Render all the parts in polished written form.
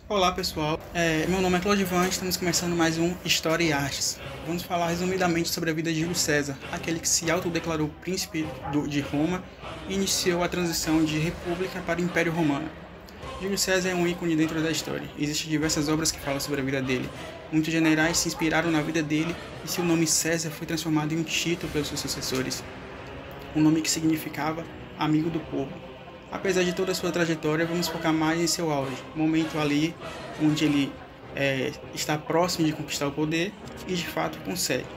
Olá pessoal, meu nome é Clodivan, estamos começando mais um História e Artes. Vamos falar resumidamente sobre a vida de Júlio César, aquele que se autodeclarou príncipe de Roma e iniciou a transição de república para o Império Romano. Júlio César é um ícone dentro da história, existem diversas obras que falam sobre a vida dele. Muitos generais se inspiraram na vida dele e seu nome César foi transformado em um título pelos seus sucessores, um nome que significava amigo do povo. Apesar de toda a sua trajetória, vamos focar mais em seu auge, momento ali onde ele está próximo de conquistar o poder e de fato consegue.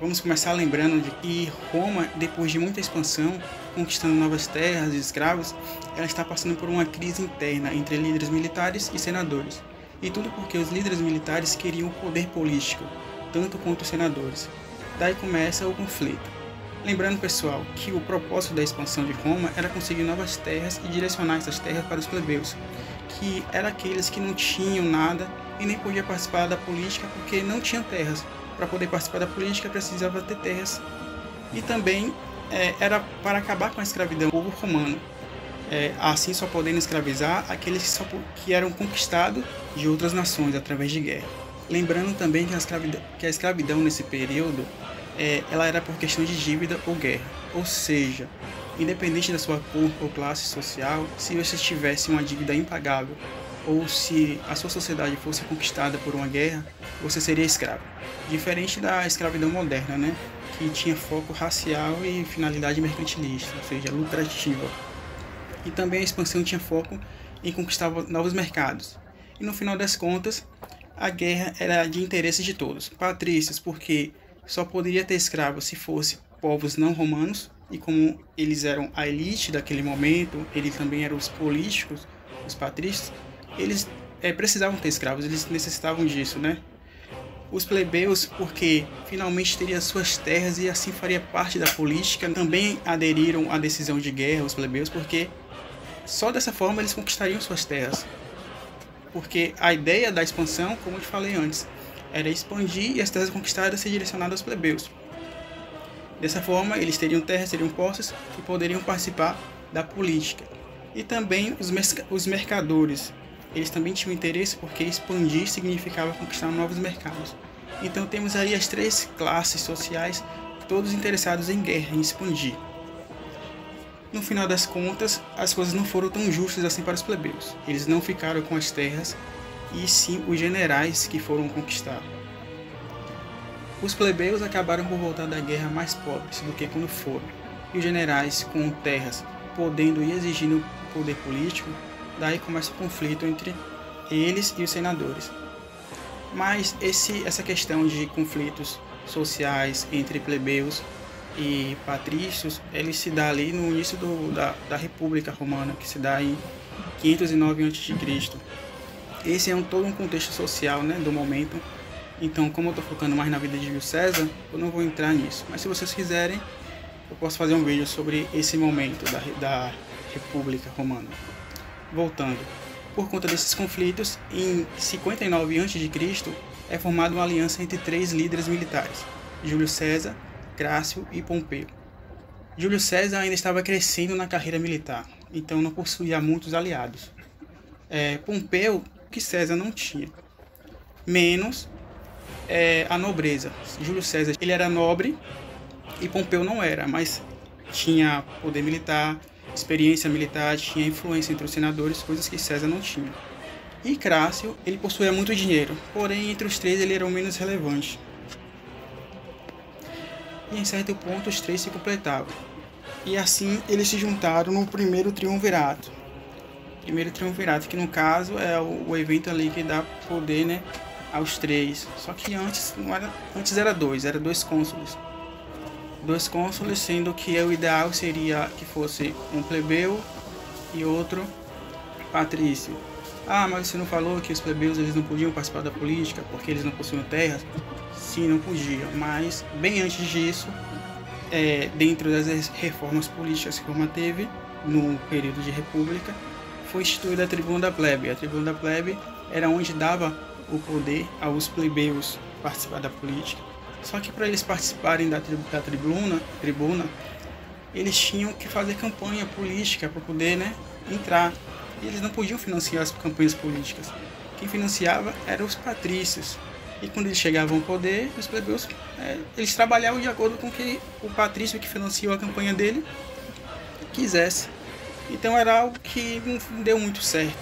Vamos começar lembrando de que Roma, depois de muita expansão, conquistando novas terras e escravos, ela está passando por uma crise interna entre líderes militares e senadores. E tudo porque os líderes militares queriam o poder político, tanto quanto os senadores. Daí começa o conflito. Lembrando, pessoal, que o propósito da expansão de Roma era conseguir novas terras e direcionar essas terras para os plebeus, que eram aqueles que não tinham nada e nem podiam participar da política porque não tinham terras. Para poder participar da política precisava ter terras. E também era para acabar com a escravidão do povo romano, assim só podendo escravizar aqueles que eram conquistados de outras nações através de guerra. Lembrando também que a escravidão nesse período ela era por questão de dívida ou guerra, ou seja, independente da sua cor ou classe social, se você tivesse uma dívida impagável ou se a sua sociedade fosse conquistada por uma guerra, você seria escravo. Diferente da escravidão moderna, né, que tinha foco racial e finalidade mercantilista, ou seja, lucrativa. E também a expansão tinha foco em conquistar novos mercados. E no final das contas, a guerra era de interesse de todos. Patrícios, porque só poderia ter escravos se fossem povos não romanos, e como eles eram a elite daquele momento, eles também eram os políticos, os patrícios, eles precisavam ter escravos, eles necessitavam disso, né? Os plebeus, porque finalmente teria suas terras e assim faria parte da política, também aderiram à decisão de guerra, os plebeus, porque só dessa forma eles conquistariam suas terras. Porque a ideia da expansão, como eu te falei antes, era expandir e as terras conquistadas ser direcionadas aos plebeus. Dessa forma, eles teriam terras, teriam posses e poderiam participar da política. E também os mercadores, eles também tinham interesse porque expandir significava conquistar novos mercados. Então temos aí as três classes sociais, todos interessados em guerra, em expandir. No final das contas, as coisas não foram tão justas assim para os plebeus. Eles não ficaram com as terras, e sim os generais que foram conquistar. Os plebeus acabaram por voltar da guerra mais pobres do que quando foram, e os generais com terras podendo e exigindo poder político, daí começa o conflito entre eles e os senadores. Mas essa questão de conflitos sociais entre plebeus e patrícios, ele se dá ali no início da República Romana, que se dá em 509 a.C. Esse é todo um contexto social, né, do momento. Então, como eu estou focando mais na vida de Júlio César, eu não vou entrar nisso. Mas se vocês quiserem, eu posso fazer um vídeo sobre esse momento da República Romana. Voltando. Por conta desses conflitos, em 59 a.C., é formada uma aliança entre três líderes militares, Júlio César, Crácio e Pompeu. Júlio César ainda estava crescendo na carreira militar, então não possuía muitos aliados. Pompeu, que César não tinha, menos a nobreza. Júlio César ele era nobre e Pompeu não era, mas tinha poder militar, experiência militar, tinha influência entre os senadores, coisas que César não tinha. E Crácio, ele possuía muito dinheiro, porém entre os três ele era o menos relevante. E em certo ponto os três se completavam. E assim eles se juntaram no primeiro triunvirato. Primeiro triunvirato, que no caso é o evento ali que dá poder, né, aos três. Só que antes era dois cônsules. Dois cônsules, sendo que o ideal seria que fosse um plebeu e outro patrício. Ah, mas você não falou que os plebeus eles não podiam participar da política porque eles não possuíam terras? Sim, não podiam, mas bem antes disso, dentro das reformas políticas que Roma teve no período de república, foi instituída a tribuna da plebe. A tribuna da plebe era onde dava o poder aos plebeus participar da política. Só que para eles participarem da tribuna, eles tinham que fazer campanha política para poder, né, entrar. E eles não podiam financiar as campanhas políticas. quem financiava eram os patrícios. E quando eles chegavam ao poder, os plebeus, eles trabalhavam de acordo com o que o patrício que financiou a campanha dele quisesse. Então era algo que não deu muito certo,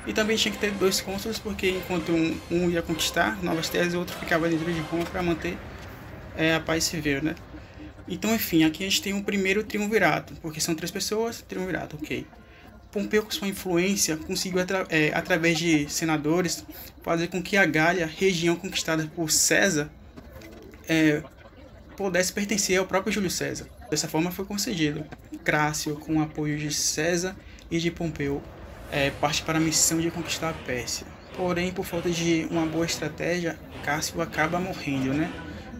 E também tinha que ter 2 cônsules, porque enquanto um ia conquistar novas terras, o outro ficava dentro de Roma para manter a paz civil, né? Então, enfim, aqui a gente tem um primeiro triunvirato, porque são 3 pessoas, triunvirato, ok. Pompeu, com sua influência, conseguiu, através de senadores, fazer com que a Gália, região conquistada por César, pudesse pertencer ao próprio Júlio César. Dessa forma foi concedido. Crácio, com o apoio de César e de Pompeu, parte para a missão de conquistar a Pérsia. Porém, por falta de uma boa estratégia, Cássio acaba morrendo, né?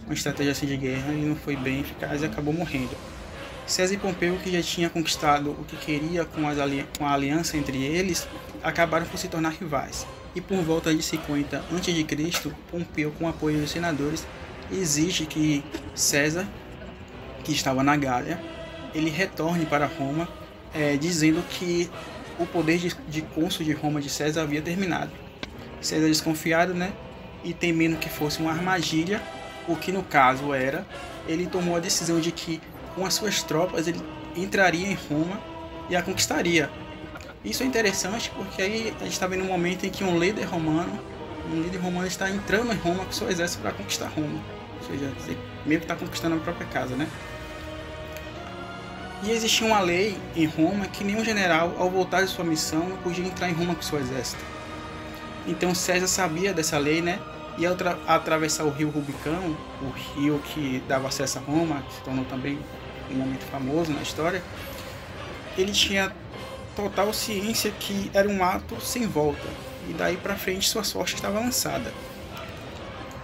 Uma estratégia assim de guerra e não foi bem eficaz e acabou morrendo. César e Pompeu, que já tinha conquistado o que queria com a aliança entre eles, acabaram por se tornar rivais. E por volta de 50 a.C., Pompeu, com o apoio dos senadores, exige que César, que estava na Gália, ele retorne para Roma, dizendo que o poder de cônsul de Roma de César havia terminado. César, desconfiado, né, e temendo que fosse uma armadilha, o que no caso era, ele tomou a decisão de que com as suas tropas ele entraria em Roma e a conquistaria. Isso é interessante porque aí a gente está vendo um momento em que um líder romano está entrando em Roma com seu exército para conquistar Roma. Ou seja, meio que está conquistando a própria casa, né? E existia uma lei em Roma que nenhum general, ao voltar de sua missão, não podia entrar em Roma com seu exército. Então César sabia dessa lei, né? E ao atravessar o rio Rubicão, o rio que dava acesso a Roma, que se tornou também um momento famoso na história, ele tinha total ciência que era um ato sem volta, e daí para frente sua sorte estava lançada.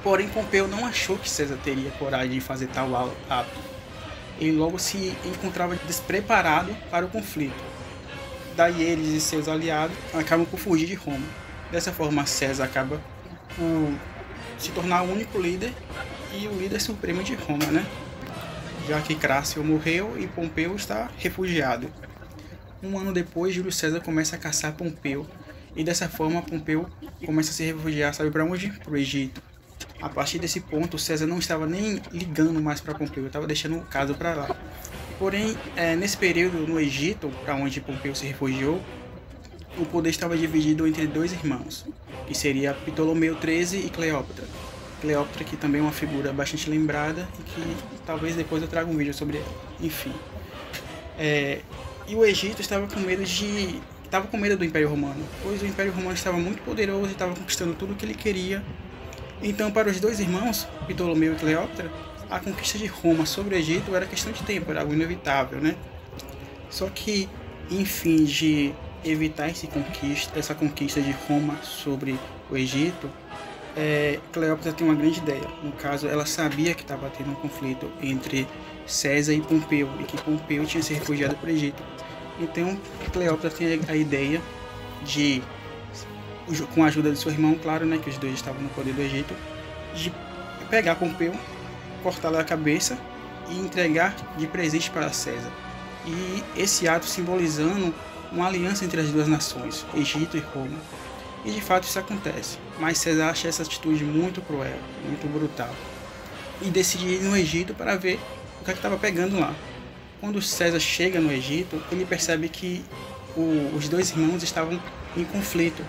Porém, Pompeu não achou que César teria coragem de fazer tal ato. Ele logo se encontrava despreparado para o conflito. Daí eles e seus aliados acabam por fugir de Roma. Dessa forma, César acaba por se tornar o único líder e o líder supremo de Roma, né? Já que Crácio morreu e Pompeu está refugiado. Um ano depois, Júlio César começa a caçar Pompeu, e dessa forma Pompeu começa a se refugiar, sabe para onde? Para o Egito. A partir desse ponto, César não estava nem ligando mais para Pompeu, estava deixando o caso para lá. Porém, nesse período no Egito, para onde Pompeu se refugiou, o poder estava dividido entre 2 irmãos, que seria Ptolomeu XIII e Cleópatra. Cleópatra, que também é uma figura bastante lembrada e que talvez depois eu traga um vídeo sobre ela. Enfim. E o Egito estava com medo do Império Romano, pois o Império Romano estava muito poderoso e estava conquistando tudo o que ele queria. Então, para os 2 irmãos, Ptolomeu e Cleópatra, a conquista de Roma sobre o Egito era questão de tempo, era algo inevitável, né? Só que, em fim de evitar essa conquista de Roma sobre o Egito, Cleópatra tem uma grande ideia. No caso, ela sabia que estava tendo um conflito entre César e Pompeu, e que Pompeu tinha se refugiado para o Egito. Então, Cleópatra tem a ideia de, com a ajuda de seu irmão, claro, né, que os 2 estavam no poder do Egito, de pegar Pompeu, cortar-lhe a cabeça e entregar de presente para César. E esse ato simbolizando uma aliança entre as 2 nações, Egito e Roma. E de fato isso acontece, mas César acha essa atitude muito cruel, muito brutal, e decide ir no Egito para ver o que estava pegando lá. Quando César chega no Egito, ele percebe que os 2 irmãos estavam em conflito.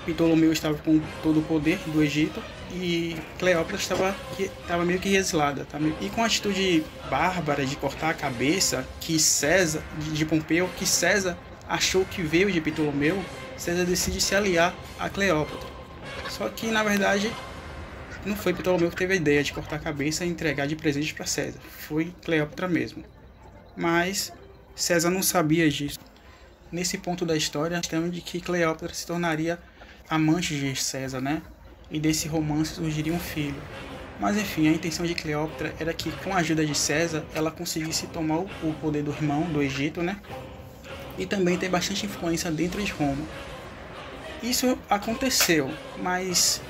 Ptolomeu estava com todo o poder do Egito e Cleópatra estava meio que exilada. E com a atitude bárbara de cortar a cabeça de Pompeu, que César achou que veio de Ptolomeu, César decide se aliar a Cleópatra. Só que, na verdade, não foi Ptolomeu que teve a ideia de cortar a cabeça e entregar de presente para César. Foi Cleópatra mesmo. Mas César não sabia disso. Nesse ponto da história, temos de que Cleópatra se tornaria amante de César, né? E desse romance surgiria um filho. Mas enfim, a intenção de Cleópatra era que, com a ajuda de César, ela conseguisse tomar o poder do irmão do Egito, né? E também ter bastante influência dentro de Roma. Isso aconteceu, mas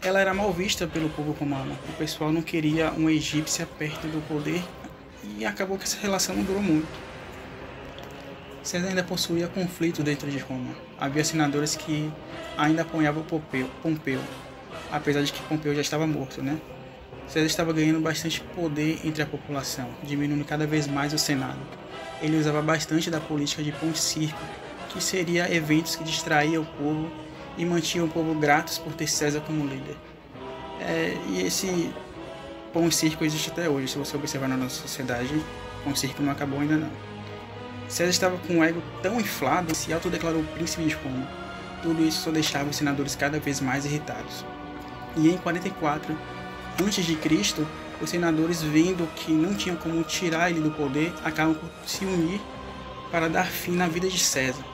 ela era mal vista pelo povo romano. O pessoal não queria uma egípcia perto do poder e acabou que essa relação não durou muito. César ainda possuía conflito dentro de Roma. Havia senadores que ainda apoiavam Pompeu, apesar de que Pompeu já estava morto, né? César estava ganhando bastante poder entre a população, diminuindo cada vez mais o Senado. Ele usava bastante da política de pão e circo, que seria eventos que distraíam o povo e mantinham o povo gratos por ter César como líder. E esse pão e circo existe até hoje. Se você observar na nossa sociedade, pão e circo não acabou ainda não. César estava com um ego tão inflado que se autodeclarou príncipe de Roma. Tudo isso só deixava os senadores cada vez mais irritados. E em 44 a.C., os senadores, vendo que não tinham como tirar ele do poder, acabam por se unir para dar fim na vida de César.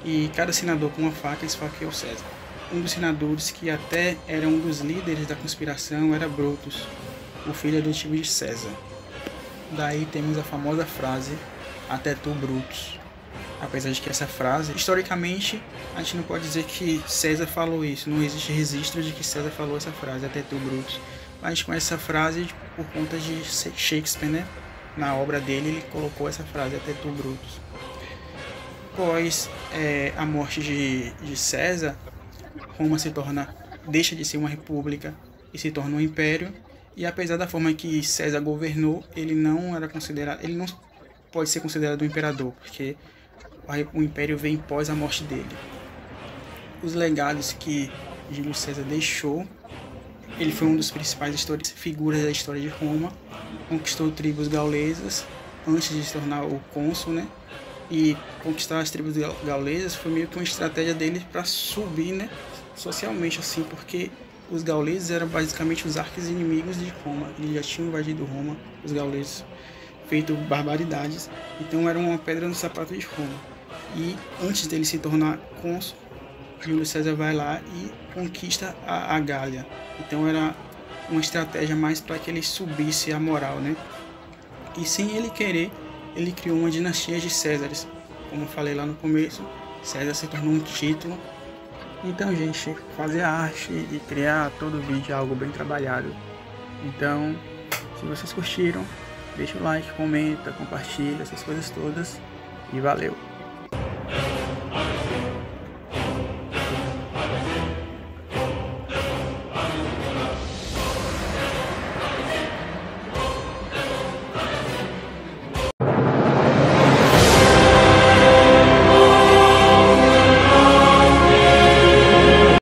E cada senador com uma faca esfaqueou César. Um dos senadores, que até era um dos líderes da conspiração, era Brutus, o filho adotivo de César. Daí temos a famosa frase: "Até tu, Brutus". Apesar de que essa frase, historicamente, a gente não pode dizer que César falou isso. Não existe registro de que César falou essa frase, "Até tu, Brutus". Mas a gente conhece essa frase por conta de Shakespeare, né? Na obra dele, ele colocou essa frase, "Até tu, Brutus". Após a morte de César, Roma deixa de ser uma república e se torna um império. E apesar da forma que César governou, ele não pode ser considerado um imperador, porque o império vem pós a morte dele. Os legados que Júlio César deixou: ele foi um dos principais figuras da história de Roma, conquistou tribos gaulesas antes de se tornar o cônsul, né? E conquistar as tribos gaulesas foi meio que uma estratégia dele para subir, né, socialmente, assim, porque os gauleses eram basicamente os arqui-inimigos de Roma. Eles já tinham invadido Roma, os gauleses, feito barbaridades, então era uma pedra no sapato de Roma. E antes dele se tornar cônsul, Júlio César vai lá e conquista a Gália. Então era uma estratégia mais para que ele subisse a moral, né? E sem ele querer, ele criou uma dinastia de Césares. Como eu falei lá no começo, César se tornou um título. Então, gente, fazer arte e criar todo vídeo é algo bem trabalhado. Então, se vocês curtiram, deixa o like, comenta, compartilha, essas coisas todas. E valeu!